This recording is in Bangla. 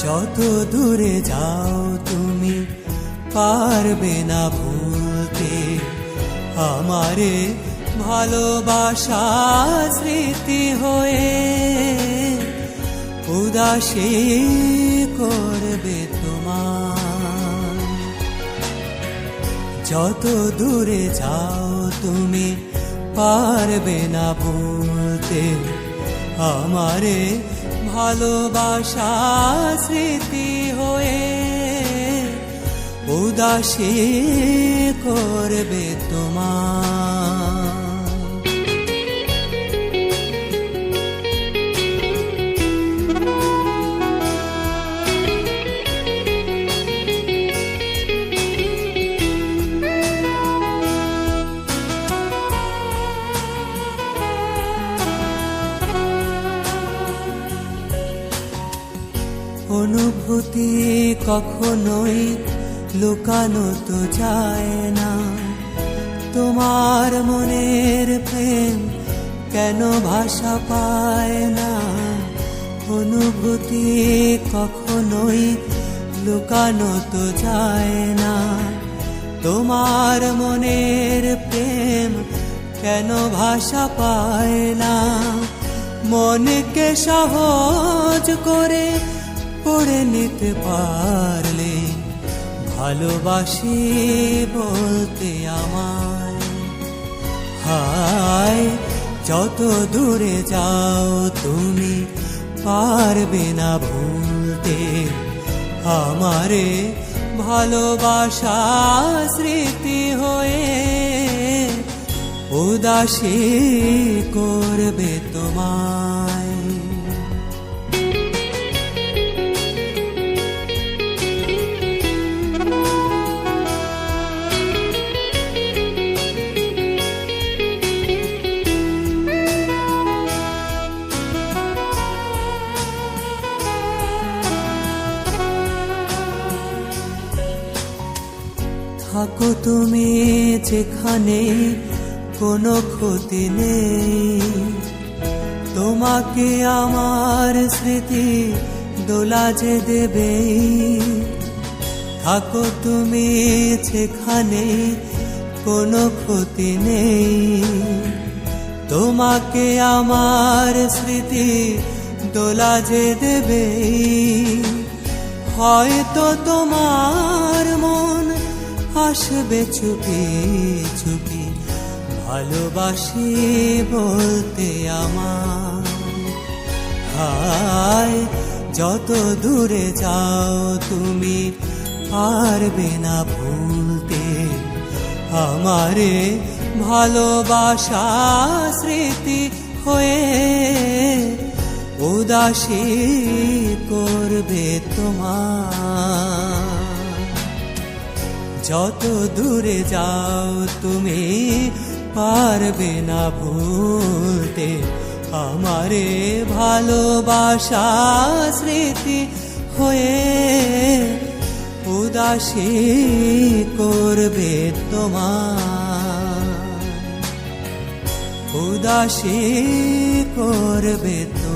যত দূরে যাও তুমি পারবে না ভুলতে আমারে ভালোবাসা স্মৃতি হয়ে উদাসী করবে তোমার। যত দূরে যাও তুমি পারবে না ভুলতে আমারে ভালোবাসা স্মৃতি হয়ে উদাসী করবে তোমার। অনুভূতি কখনোই লুকানো তো যায় না, তোমার মনের প্রেম কেন ভাষা পায় না। অনুভূতি কখনোই লুকানো তো যায় না, তোমার মনের প্রেম কেন ভাষা পায় না। মনকে সহজ করে পড়ে নিতে পারলে ভালোবাসি বলতে আমায়। হায় যত দূরে যাও তুমি পারবে না ভুলতে আমারে ভালোবাসা স্মৃতি হয়ে উদাসী করবে তোমায়। থাকো তুমি যেখানে কোনো ক্ষতি নেই, তোমাকে আমার স্মৃতি দোলা যে দেবে। থাকো তুমি যেখানে কোনো ক্ষতি নেই, তোমাকে আমার স্মৃতি দোলা যে দেবে। হয়তো তোমার মন আসবে চুপি চুপি ভালোবাসি বলতে আমার। হায় যত দূরে যাও তুমি পারবে না ভুলতে আমারে ভালোবাসা স্মৃতি হয়ে উদাসী করবে তোমার। যত দূরে যাও তুমি পারবে না ভুলতে আমারে ভালোবাসা স্মৃতি হয়ে উদাসী করবে তোমার। উদাসী করবে তোমার।